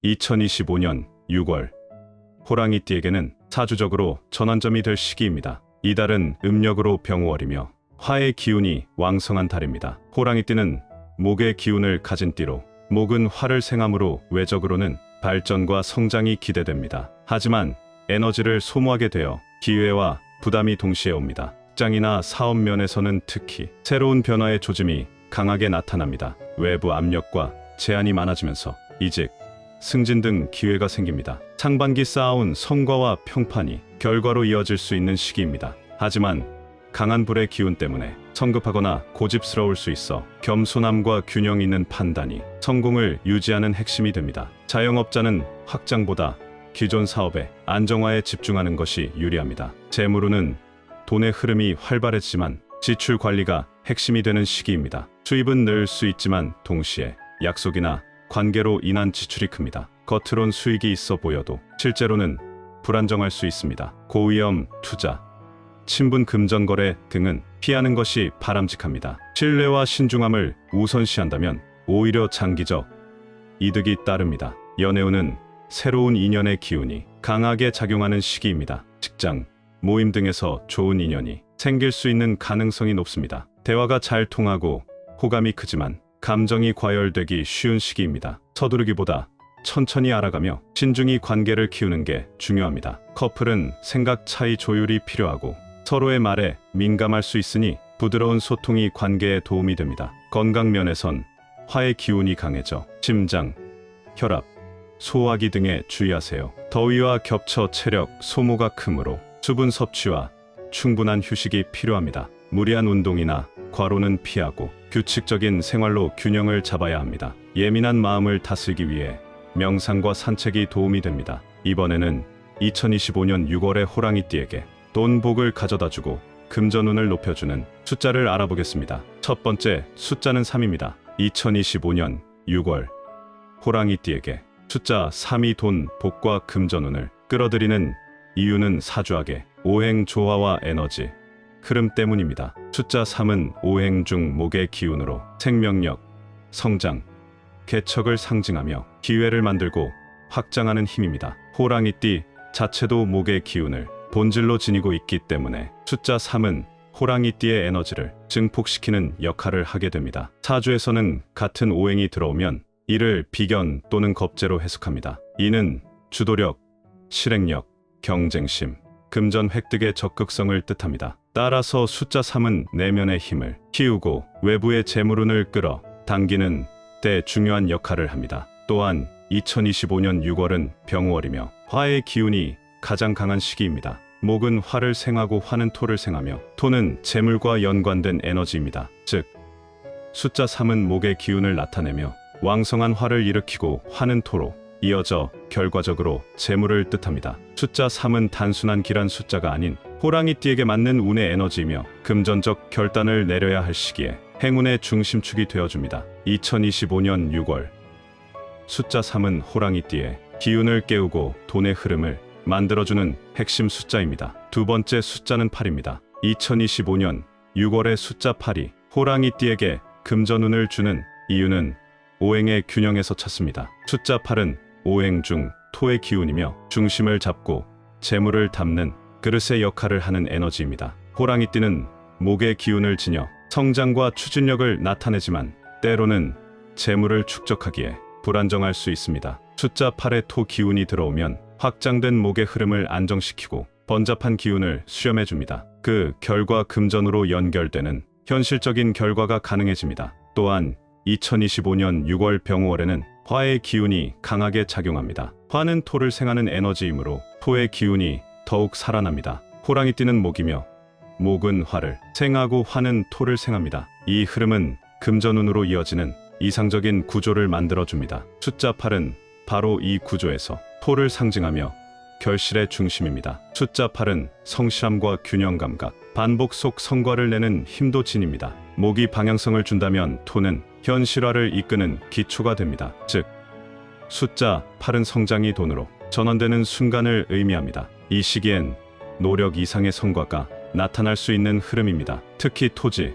2025년 6월, 호랑이띠에게는 사주적으로 전환점이 될 시기입니다. 이달은 음력으로 병오월이며 화의 기운이 왕성한 달입니다. 호랑이띠는 목의 기운을 가진 띠로 목은 화를 생하므로 외적으로는 발전과 성장이 기대됩니다. 하지만 에너지를 소모하게 되어 기회와 부담이 동시에 옵니다. 직장이나 사업 면에서는 특히 새로운 변화의 조짐이 강하게 나타납니다. 외부 압력과 제한이 많아지면서 이직, 승진 등 기회가 생깁니다. 상반기 쌓아온 성과와 평판이 결과로 이어질 수 있는 시기입니다. 하지만 강한 불의 기운 때문에 성급하거나 고집스러울 수 있어 겸손함과 균형 있는 판단이 성공을 유지하는 핵심이 됩니다. 자영업자는 확장보다 기존 사업의 안정화에 집중하는 것이 유리합니다. 재물운은 돈의 흐름이 활발해지만 지출 관리가 핵심이 되는 시기입니다. 수입은 늘 수 있지만 동시에 약속이나 관계로 인한 지출이 큽니다. 겉으론 수익이 있어 보여도 실제로는 불안정할 수 있습니다. 고위험 투자, 친분 금전거래 등은 피하는 것이 바람직합니다. 신뢰와 신중함을 우선시한다면 오히려 장기적 이득이 따릅니다. 연애운은 새로운 인연의 기운이 강하게 작용하는 시기입니다. 직장, 모임 등에서 좋은 인연이 생길 수 있는 가능성이 높습니다. 대화가 잘 통하고 호감이 크지만 감정이 과열되기 쉬운 시기입니다. 서두르기보다 천천히 알아가며 신중히 관계를 키우는 게 중요합니다. 커플은 생각 차이 조율이 필요하고 서로의 말에 민감할 수 있으니 부드러운 소통이 관계에 도움이 됩니다. 건강 면에선 화의 기운이 강해져 심장, 혈압, 소화기 등에 주의하세요. 더위와 겹쳐 체력 소모가 크므로 수분 섭취와 충분한 휴식이 필요합니다. 무리한 운동이나 과로는 피하고 규칙적인 생활로 균형을 잡아야 합니다. 예민한 마음을 다스리기 위해 명상과 산책이 도움이 됩니다. 이번에는 2025년 6월의 호랑이띠에게 돈 복을 가져다주고 금전운을 높여주는 숫자를 알아보겠습니다. 첫 번째 숫자는 3입니다. 2025년 6월 호랑이띠에게 숫자 3이 돈 복과 금전운을 끌어들이는 이유는 사주학의 오행 조화와 에너지 흐름 때문입니다. 숫자 3은 오행 중 목의 기운으로 생명력, 성장, 개척을 상징하며 기회를 만들고 확장하는 힘입니다. 호랑이띠 자체도 목의 기운을 본질로 지니고 있기 때문에 숫자 3은 호랑이띠의 에너지를 증폭시키는 역할을 하게 됩니다. 사주에서는 같은 오행이 들어오면 이를 비견 또는 겁재로 해석합니다. 이는 주도력, 실행력, 경쟁심, 금전 획득의 적극성을 뜻합니다. 따라서 숫자 3은 내면의 힘을 키우고 외부의 재물운을 끌어 당기는 데 중요한 역할을 합니다. 또한 2025년 6월은 병월이며 화의 기운이 가장 강한 시기입니다. 목은 화를 생하고 화는 토를 생하며 토는 재물과 연관된 에너지입니다. 즉, 숫자 3은 목의 기운을 나타내며 왕성한 화를 일으키고 화는 토로 이어져 결과적으로 재물을 뜻합니다. 숫자 3은 단순한 길한 숫자가 아닌 호랑이띠에게 맞는 운의 에너지이며 금전적 결단을 내려야 할 시기에 행운의 중심축이 되어줍니다. 2025년 6월 숫자 3은 호랑이띠의 기운을 깨우고 돈의 흐름을 만들어주는 핵심 숫자입니다. 두 번째 숫자는 8입니다. 2025년 6월의 숫자 8이 호랑이띠에게 금전운을 주는 이유는 오행의 균형에서 찾습니다. 숫자 8은 오행 중 토의 기운이며 중심을 잡고 재물을 담는 그릇의 역할을 하는 에너지입니다. 호랑이띠는 목의 기운을 지녀 성장과 추진력을 나타내지만 때로는 재물을 축적하기에 불안정할 수 있습니다. 숫자 8의 토 기운이 들어오면 확장된 목의 흐름을 안정시키고 번잡한 기운을 수렴해줍니다. 그 결과 금전으로 연결되는 현실적인 결과가 가능해집니다. 또한 2025년 6월 병월에는 화의 기운이 강하게 작용합니다. 화는 토를 생하는 에너지이므로 토의 기운이 더욱 살아납니다. 호랑이띠는 목이며 목은 화를 생하고 화는 토를 생합니다. 이 흐름은 금전운으로 이어지는 이상적인 구조를 만들어줍니다. 숫자 8은 바로 이 구조에서 토를 상징하며 결실의 중심입니다. 숫자 8은 성실함과 균형 감각, 반복 속 성과를 내는 힘도 지닙니다. 목이 방향성을 준다면 토는 현실화를 이끄는 기초가 됩니다. 즉, 숫자 8은 성장이 돈으로 전환되는 순간을 의미합니다. 이 시기엔 노력 이상의 성과가 나타날 수 있는 흐름입니다. 특히 토지,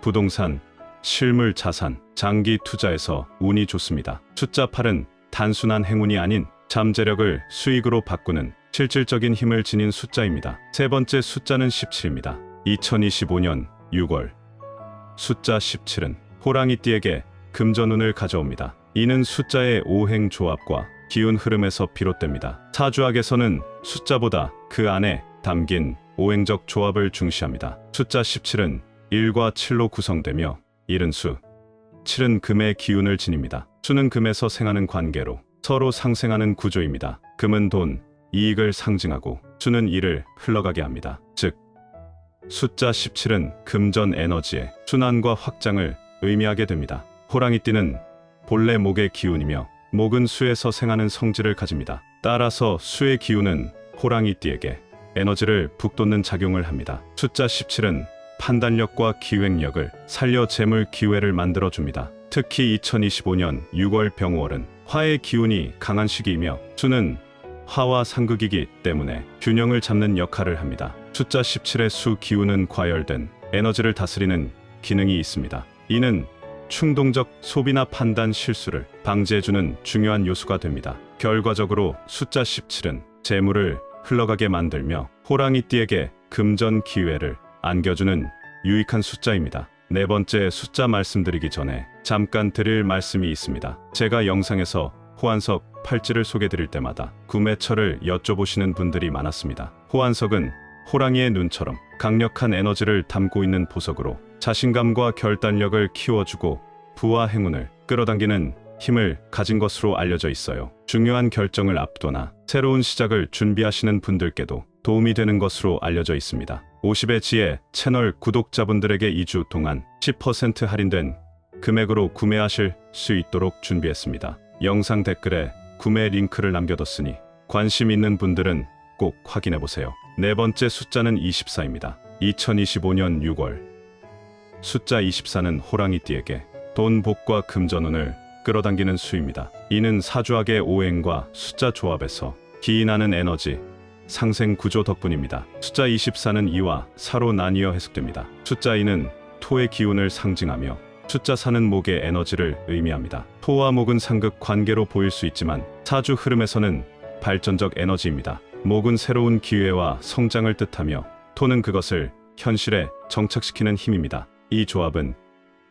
부동산, 실물 자산, 장기 투자에서 운이 좋습니다. 숫자 8은 단순한 행운이 아닌 잠재력을 수익으로 바꾸는 실질적인 힘을 지닌 숫자입니다. 세 번째 숫자는 17입니다. 2025년 6월 숫자 17은 호랑이띠에게 금전운을 가져옵니다. 이는 숫자의 오행 조합과 기운 흐름에서 비롯됩니다. 사주학에서는 숫자보다 그 안에 담긴 오행적 조합을 중시합니다. 숫자 17은 1과 7로 구성되며 1은 수, 7은 금의 기운을 지닙니다. 수는 금에서 생하는 관계로 서로 상생하는 구조입니다. 금은 돈, 이익을 상징하고 수는 일을 흘러가게 합니다. 즉, 숫자 17은 금전 에너지의 순환과 확장을 의미하게 됩니다. 호랑이띠는 본래 목의 기운이며 목은 수에서 생하는 성질을 가집니다. 따라서 수의 기운은 호랑이띠에게 에너지를 북돋는 작용을 합니다. 숫자 17은 판단력과 기획력을 살려 재물 기회를 만들어줍니다. 특히 2025년 6월 병호월은 화의 기운이 강한 시기이며 수는 화와 상극이기 때문에 균형을 잡는 역할을 합니다. 숫자 17의 수 기운은 과열된 에너지를 다스리는 기능이 있습니다. 이는 충동적 소비나 판단 실수를 방지해주는 중요한 요소가 됩니다. 결과적으로 숫자 17은 재물을 흘러가게 만들며 호랑이띠에게 금전 기회를 안겨주는 유익한 숫자입니다. 네 번째 숫자 말씀드리기 전에 잠깐 드릴 말씀이 있습니다. 제가 영상에서 호환석 팔찌를 소개드릴 때마다 구매처를 여쭤보시는 분들이 많았습니다. 호환석은 호랑이의 눈처럼 강력한 에너지를 담고 있는 보석으로 자신감과 결단력을 키워주고 부와 행운을 끌어당기는 힘을 가진 것으로 알려져 있어요. 중요한 결정을 앞두거나 새로운 시작을 준비하시는 분들께도 도움이 되는 것으로 알려져 있습니다. 50의 지혜 채널 구독자분들에게 2주 동안 10% 할인된 금액으로 구매하실 수 있도록 준비했습니다. 영상 댓글에 구매 링크를 남겨뒀으니 관심 있는 분들은 꼭 확인해보세요. 네 번째 숫자는 24입니다. 2025년 6월 숫자 24는 호랑이띠에게 돈, 복과 금전운을 끌어당기는 수입니다. 이는 사주학의 오행과 숫자 조합에서 기인하는 에너지, 상생 구조 덕분입니다. 숫자 24는 2와 4로 나뉘어 해석됩니다. 숫자 2는 토의 기운을 상징하며 숫자 4는 목의 에너지를 의미합니다. 토와 목은 상극 관계로 보일 수 있지만 사주 흐름에서는 발전적 에너지입니다. 목은 새로운 기회와 성장을 뜻하며 토는 그것을 현실에 정착시키는 힘입니다. 이 조합은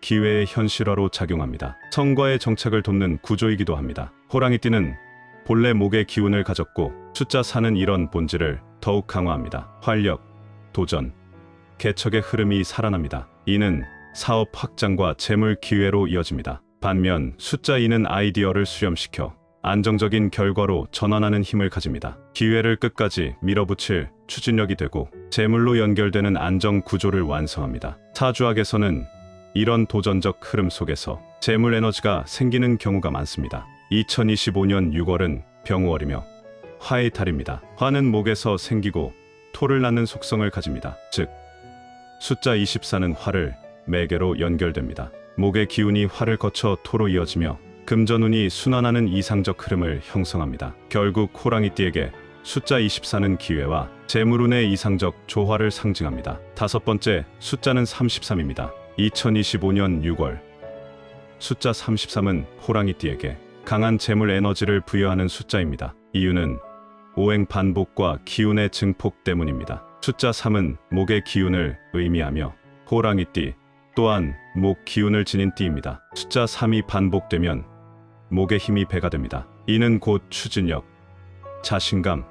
기회의 현실화로 작용합니다. 성과의 정착을 돕는 구조이기도 합니다. 호랑이띠는 본래 목의 기운을 가졌고 숫자 4는 이런 본질을 더욱 강화합니다. 활력, 도전, 개척의 흐름이 살아납니다. 이는 사업 확장과 재물 기회로 이어집니다. 반면 숫자 2는 아이디어를 수렴시켜 안정적인 결과로 전환하는 힘을 가집니다. 기회를 끝까지 밀어붙일 추진력이 되고 재물로 연결되는 안정 구조를 완성합니다. 사주학에서는 이런 도전적 흐름 속에서 재물 에너지가 생기는 경우가 많습니다. 2025년 6월은 병호월이며 화의 달입니다. 화는 목에서 생기고 토를 낳는 속성을 가집니다. 즉, 숫자 24는 화를 매개로 연결됩니다. 목의 기운이 화를 거쳐 토로 이어지며 금전운이 순환하는 이상적 흐름을 형성합니다. 결국 호랑이띠에게 숫자 24는 기회와 재물운의 이상적 조화를 상징합니다. 다섯 번째 숫자는 33입니다. 2025년 6월 숫자 33은 호랑이띠에게 강한 재물 에너지를 부여하는 숫자입니다. 이유는 오행 반복과 기운의 증폭 때문입니다. 숫자 3은 목의 기운을 의미하며 호랑이띠 또한 목 기운을 지닌 띠입니다. 숫자 3이 반복되면 목의 힘이 배가 됩니다. 이는 곧 추진력, 자신감,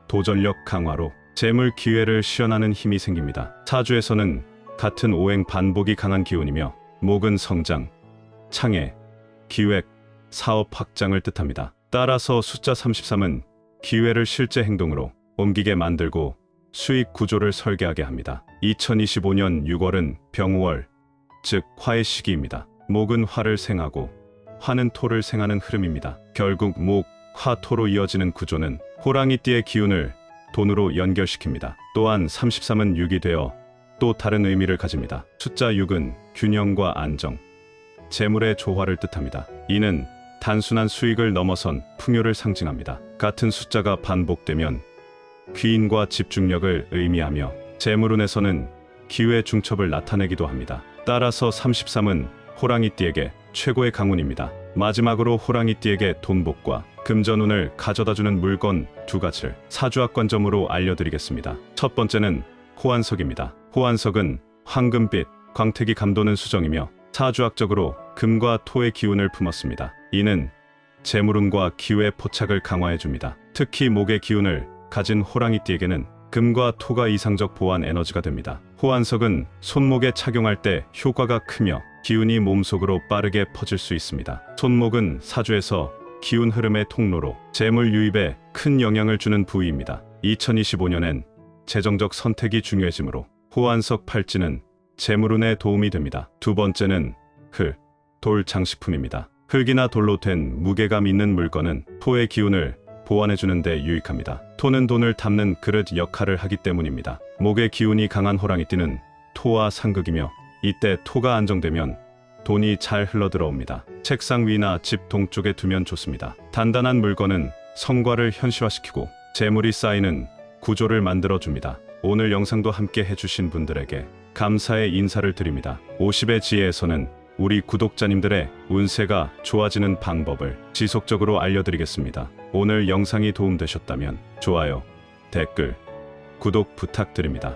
도전력 강화로 재물 기회를 실현하는 힘이 생깁니다. 사주에서는 같은 오행 반복이 강한 기운이며 목은 성장, 창의, 기획, 사업 확장을 뜻합니다. 따라서 숫자 33은 기회를 실제 행동으로 옮기게 만들고 수익 구조를 설계하게 합니다. 2025년 6월은 병호월, 즉 화의 시기입니다. 목은 화를 생하고 화는 토를 생하는 흐름입니다. 결국 목, 화, 토로 이어지는 구조는 호랑이띠의 기운을 돈으로 연결시킵니다. 또한 33은 6이 되어 또 다른 의미를 가집니다. 숫자 6은 균형과 안정, 재물의 조화를 뜻합니다. 이는 단순한 수익을 넘어선 풍요를 상징합니다. 같은 숫자가 반복되면 귀인과 집중력을 의미하며 재물운에서는 기회 중첩을 나타내기도 합니다. 따라서 33은 호랑이띠에게 최고의 강운입니다. 마지막으로 호랑이띠에게 돈복과 금전운을 가져다주는 물건 두 가지를 사주학관점으로 알려드리겠습니다. 첫 번째는 호환석입니다. 호환석은 황금빛, 광택이 감도는 수정이며 사주학적으로 금과 토의 기운을 품었습니다. 이는 재물운과 기후의 포착을 강화해줍니다. 특히 목의 기운을 가진 호랑이띠에게는 금과 토가 이상적 보완 에너지가 됩니다. 호환석은 손목에 착용할 때 효과가 크며 기운이 몸속으로 빠르게 퍼질 수 있습니다. 손목은 사주에서 기운 흐름의 통로로 재물 유입에 큰 영향을 주는 부위입니다. 2025년엔 재정적 선택이 중요해지므로 호환석 팔찌는 재물운에 도움이 됩니다. 두 번째는 돌 장식품입니다. 흙이나 돌로 된 무게감 있는 물건은 토의 기운을 보완해주는 데 유익합니다. 토는 돈을 담는 그릇 역할을 하기 때문입니다. 목의 기운이 강한 호랑이띠는 토와 상극이며 이때 토가 안정되면 돈이 잘 흘러들어옵니다. 책상 위나 집 동쪽에 두면 좋습니다. 단단한 물건은 성과를 현실화시키고 재물이 쌓이는 구조를 만들어줍니다. 오늘 영상도 함께 해주신 분들에게 감사의 인사를 드립니다. 50의 지혜에서는 우리 구독자님들의 운세가 좋아지는 방법을 지속적으로 알려드리겠습니다. 오늘 영상이 도움되셨다면 좋아요, 댓글, 구독 부탁드립니다.